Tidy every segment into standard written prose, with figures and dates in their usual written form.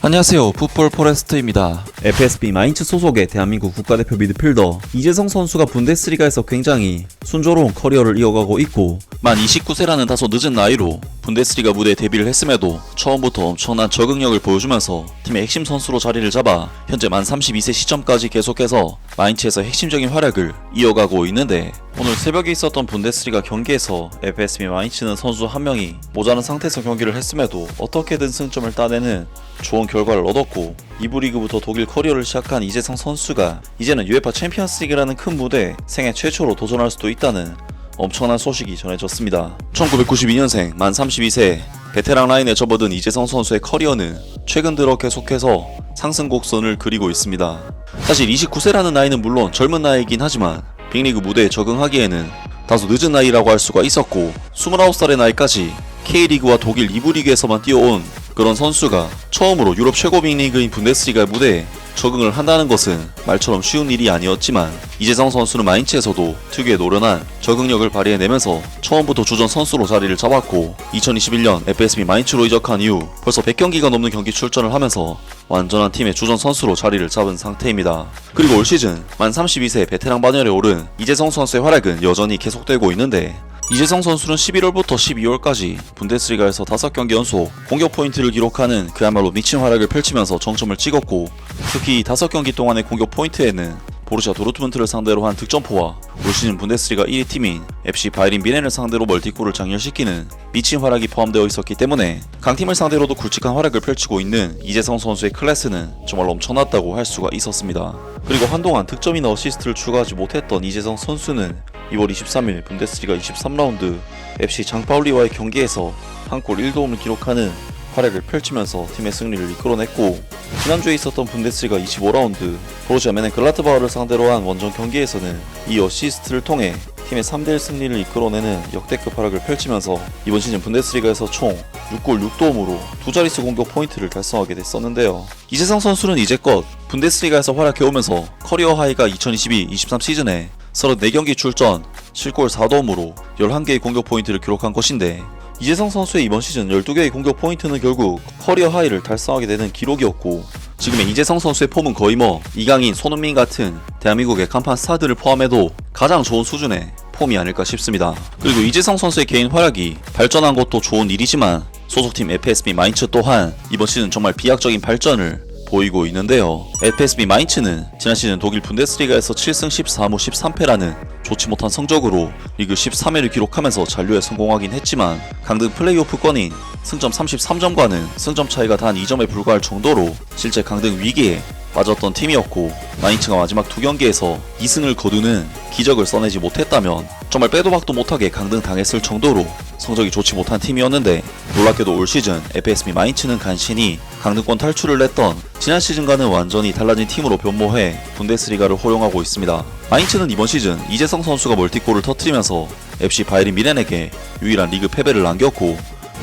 안녕하세요, 풋볼 포레스트입니다. FSB 마인츠 소속의 대한민국 국가대표 미드필더 이재성 선수가 분데스리가에서 굉장히 순조로운 커리어를 이어가고 있고, 만 29세라는 다소 늦은 나이로 분데스리가 무대에 데뷔를 했음에도 처음부터 엄청난 적응력을 보여주면서 팀의 핵심 선수로 자리를 잡아 현재 만 32세 시점까지 계속해서 마인츠에서 핵심적인 활약을 이어가고 있는데, 오늘 새벽에 있었던 분데스리가 경기에서 FSB 마인츠는 선수 한 명이 모자란 상태에서 경기를 했음에도 어떻게든 승점을 따내는 좋은 결과를 얻었고, 2부 리그부터 독일 커리어를 시작한 이재성 선수가 이제는 UEFA 챔피언스리그라는 큰 무대에 생애 최초로 도전할 수도 있다는 엄청난 소식이 전해졌습니다. 1992년생 만 32세 베테랑 라인에 접어든 이재성 선수의 커리어는 최근 들어 계속해서 상승 곡선을 그리고 있습니다. 사실 29세라는 나이는 물론 젊은 나이이긴 하지만 빅리그 무대에 적응하기에는 다소 늦은 나이라고 할 수가 있었고, 29살의 나이까지 K리그와 독일 2부 리그에서만 뛰어온 그런 선수가 처음으로 유럽 최고 빅리그인 분데스리가 무대에 적응을 한다는 것은 말처럼 쉬운 일이 아니었지만, 이재성 선수는 마인츠에서도 특유의 노련한 적응력을 발휘해내면서 처음부터 주전 선수로 자리를 잡았고, 2021년 FSB 마인츠로 이적한 이후 벌써 100경기가 넘는 경기 출전을 하면서 완전한 팀의 주전 선수로 자리를 잡은 상태입니다. 그리고 올 시즌 만 32세 베테랑 반열에 오른 이재성 선수의 활약은 여전히 계속되고 있는데, 이재성 선수는 11월부터 12월까지 분데스리가에서 5경기 연속 공격 포인트를 기록하는 그야말로 미친 활약을 펼치면서 정점을 찍었고, 특히 5경기 동안의 공격 포인트에는 보루시아 도르트문트를 상대로 한 득점포와 올 시즌 분데스리가 1위 팀인 FC 바이린 미넨을 상대로 멀티골을 장렬시키는 미친 활약이 포함되어 있었기 때문에 강팀을 상대로도 굵직한 활약을 펼치고 있는 이재성 선수의 클래스는 정말 엄청났다고 할 수가 있었습니다. 그리고 한동안 득점이나 어시스트를 추가하지 못했던 이재성 선수는 2월 23일 분데스리가 23라운드 FC 장파울리와의 경기에서 한 골 1도움을 기록하는 활약을 펼치면서 팀의 승리를 이끌어냈고, 지난주에 있었던 분데스리가 25라운드 보루시아 멘헨글라트바흐를 상대로 한 원정 경기에서는 이 어시스트를 통해 팀의 3대1 승리를 이끌어내는 역대급 활약을 펼치면서 이번 시즌 분데스리가에서 총 6골 6도움으로 두 자릿수 공격 포인트를 달성하게 됐었는데요. 이재성 선수는 이제껏 분데스리가에서 활약해오면서 커리어 하이가 2022-23 시즌에 34경기 출전 7골 4도움으로 11개의 공격 포인트를 기록한 것인데, 이재성 선수의 이번 시즌 12개의 공격 포인트는 결국 커리어 하이를 달성하게 되는 기록이었고, 지금의 이재성 선수의 폼은 거의 이강인, 손흥민 같은 대한민국의 간판 스타들을 포함해도 가장 좋은 수준의 폼이 아닐까 싶습니다. 그리고 이재성 선수의 개인 활약이 발전한 것도 좋은 일이지만 소속팀 FSB 마인츠 또한 이번 시즌 정말 비약적인 발전을 보이고 있는데요. FSB 마인츠는 지난 시즌 독일 분데스리가에서 7승 14무 13패라는 좋지 못한 성적으로 리그 13회를 기록하면서 잔류에 성공하긴 했지만, 강등 플레이오프권인 승점 33점과는 승점 차이가 단 2점에 불과할 정도로 실제 강등 위기에 빠졌던 팀이었고, 마인츠가 마지막 두 경기에서 2승을 거두는 기적을 써내지 못했다면 정말 빼도 박도 못하게 강등 당했을 정도로 성적이 좋지 못한 팀이었는데, 놀랍게도 올 시즌 FSB 마인츠는 간신히 강등권 탈출을 냈던 지난 시즌과는 완전히 달라진 팀으로 변모해 분데스리가를 호용하고 있습니다. 마인츠는 이번 시즌 이재성 선수가 멀티골을 터뜨리면서 FC 바이린 미넨에게 유일한 리그 패배를 안겼고,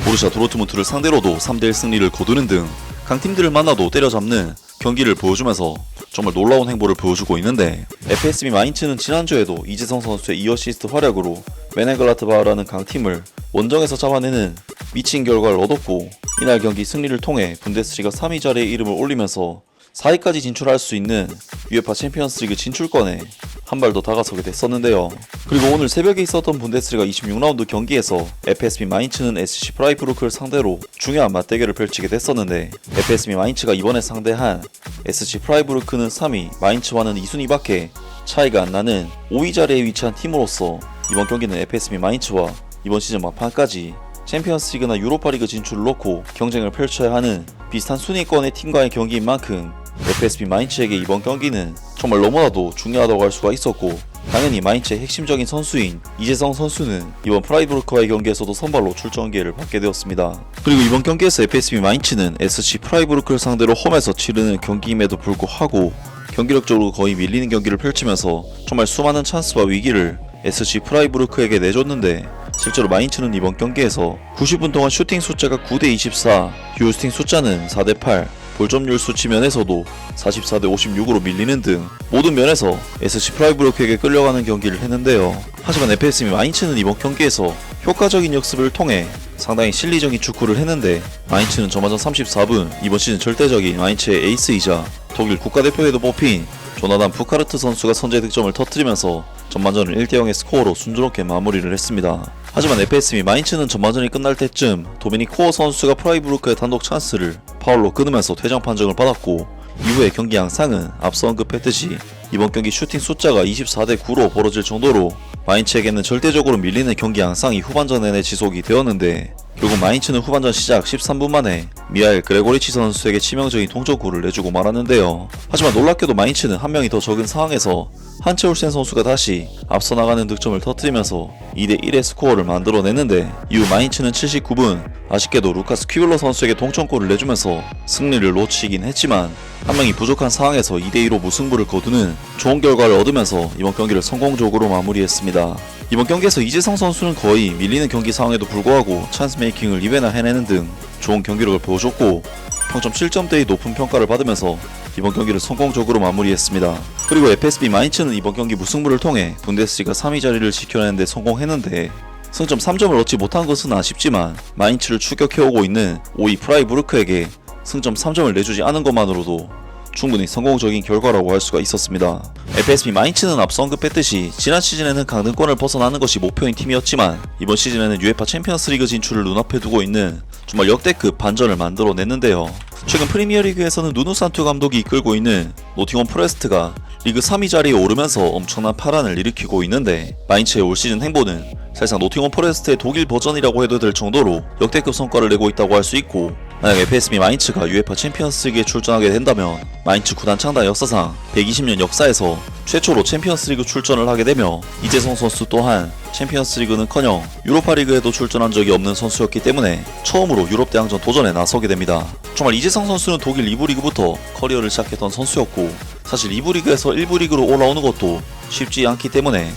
보루시아 도르트문트를 상대로도 3대1 승리를 거두는 등 강팀들을 만나도 때려잡는 경기를 보여주면서 정말 놀라운 행보를 보여주고 있는데, FSB 마인츠는 지난주에도 이재성 선수의 2어시스트 활약으로 멘헨글라트바흐라는 강팀을 원정에서 잡아내는 미친 결과를 얻었고, 이날 경기 승리를 통해 분데스리가 3위 자리에 이름을 올리면서 4위까지 진출할 수 있는 UEFA 챔피언스리그 진출권에 한 발 더 다가서게 됐었는데요. 그리고 오늘 새벽에 있었던 분데스리가 26라운드 경기에서 FSB 마인츠는 SC 프라이부르크를 상대로 중요한 맞대결을 펼치게 됐었는데, FSB 마인츠가 이번에 상대한 SC 프라이부르크는 3위 마인츠와는 2순위밖에 차이가 안 나는 5위 자리에 위치한 팀으로서 이번 경기는 FSB 마인츠와 이번 시즌 막판까지 챔피언스리그나 유로파리그 진출을 놓고 경쟁을 펼쳐야 하는 비슷한 순위권의 팀과의 경기인 만큼 FSB 마인츠에게 이번 경기는 정말 너무나도 중요하다고 할 수가 있었고, 당연히 마인츠의 핵심적인 선수인 이재성 선수는 이번 프라이부르크와의 경기에서도 선발로 출전 기회를 받게 되었습니다. 그리고 이번 경기에서 FSB 마인츠는 SC 프라이부르크를 상대로 홈에서 치르는 경기임에도 불구하고 경기력적으로 거의 밀리는 경기를 펼치면서 정말 수많은 찬스와 위기를 SC 프라이부르크에게 내줬는데, 실제로 마인츠는 이번 경기에서 90분 동안 슈팅 숫자가 9대24, 듀오스팅 숫자는 4대8, 볼점률 수치 면에서도 44대 56으로 밀리는 등 모든 면에서 SC 프라이부르크에게 끌려가는 경기를 했는데요. 하지만 FSB 마인츠는 이번 경기에서 효과적인 역습을 통해 상당히 실리적인 축구를 했는데 마인츠는 전반전 34분 이번 시즌 절대적인 마인츠의 에이스이자 독일 국가대표에도 뽑힌 조나단 부카르트 선수가 선제 득점을 터뜨리면서 전반전을 1대0의 스코어로 순조롭게 마무리를 했습니다. 하지만 FSB 마인츠는 전반전이 끝날 때쯤 도미닉 코어 선수가 프라이부르크의 단독 찬스를 파울로 끊으면서 퇴장 판정을 받았고 이후의 경기 양상은 앞서 언급했듯이 이번 경기 슈팅 숫자가 24대9로 벌어질 정도로 마인츠에게는 절대적으로 밀리는 경기 양상이 후반전 내내 지속이 되었는데 결국 마인츠는 후반전 시작 13분 만에 미하엘 그레고리치 선수에게 치명적인 동점골을 내주고 말았는데요. 하지만 놀랍게도 마인츠는 한 명이 더 적은 상황에서 한체올센 선수가 다시 앞서 나가는 득점을 터뜨리면서 2대1의 스코어를 만들어냈는데 이후 마인츠는 79분 아쉽게도 루카스 퀴블러 선수에게 동점골을 내주면서 승리를 놓치긴 했지만 한 명이 부족한 상황에서 2대2로 무승부를 거두는 좋은 결과를 얻으면서 이번 경기를 성공적으로 마무리했습니다. 이번 경기에서 이재성 선수는 거의 밀리는 경기 상황에도 불구하고 찬스 메이킹을 2회나 해내는 등 좋은 경기력을 보여줬고 평점 7점대의 높은 평가를 받으면서 이번 경기를 성공적으로 마무리했습니다. 그리고 FSB 마인츠는 이번 경기 무승부를 통해 분데스리가 3위 자리를 지켜내는 데 성공했는데 승점 3점을 얻지 못한 것은 아쉽지만 마인츠를 추격해오고 있는 5위 프라이부르크에게 승점 3점을 내주지 않은 것만으로도 충분히 성공적인 결과라고 할 수가 있었습니다. FSB 마인츠는 앞서 언급했듯이 지난 시즌에는 강등권을 벗어나는 것이 목표인 팀이었지만 이번 시즌에는 UEFA 챔피언스리그 진출을 눈앞에 두고 있는 정말 역대급 반전을 만들어냈는데요. 최근 프리미어리그에서는 누누 산투 감독이 이끌고 있는 노팅엄 포레스트가 리그 3위 자리에 오르면서 엄청난 파란을 일으키고 있는데 마인츠의 올 시즌 행보는 사실상 노팅엄 포레스트의 독일 버전이라고 해도 될 정도로 역대급 성과를 내고 있다고 할 수 있고 만약 FSB 마인츠가 UEFA 챔피언스리그에 출전하게 된다면 마인츠 구단 창단 역사상 120년 역사에서 최초로 챔피언스리그 출전을 하게 되며 이재성 선수 또한 챔피언스리그는커녕 유로파리그에도 출전한 적이 없는 선수였기 때문에 처음으로 유럽 대항전 도전에 나서게 됩니다. 정말 이재성 선수는 독일 2부 리그부터 커리어를 시작했던 선수였고 사실 2부 리그에서 1부 리그로 올라오는 것도 쉽지 않기 때문에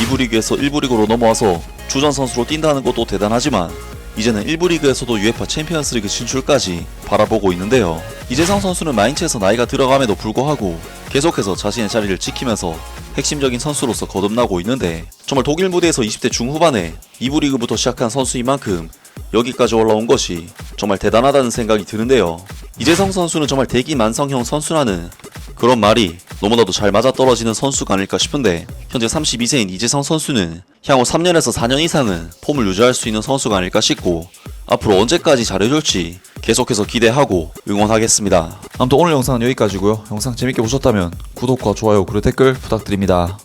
2부 리그에서 1부 리그로 넘어와서 주전 선수로 뛴다는 것도 대단하지만 이제는 1부 리그에서도 UEFA 챔피언스리그 진출까지 바라보고 있는데요. 이재성 선수는 마인츠에서 나이가 들어감에도 불구하고 계속해서 자신의 자리를 지키면서 핵심적인 선수로서 거듭나고 있는데 정말 독일 무대에서 20대 중후반에 2부 리그부터 시작한 선수인 만큼 여기까지 올라온 것이 정말 대단하다는 생각이 드는데요. 이재성 선수는 정말 대기만성형 선수라는 그런 말이 너무나도 잘 맞아떨어지는 선수가 아닐까 싶은데 현재 32세인 이재성 선수는 향후 3년에서 4년 이상은 폼을 유지할 수 있는 선수가 아닐까 싶고 앞으로 언제까지 잘해줄지 계속해서 기대하고 응원하겠습니다. 아무튼 오늘 영상은 여기까지고요. 영상 재밌게 보셨다면 구독과 좋아요 그리고 댓글 부탁드립니다.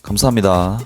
감사합니다.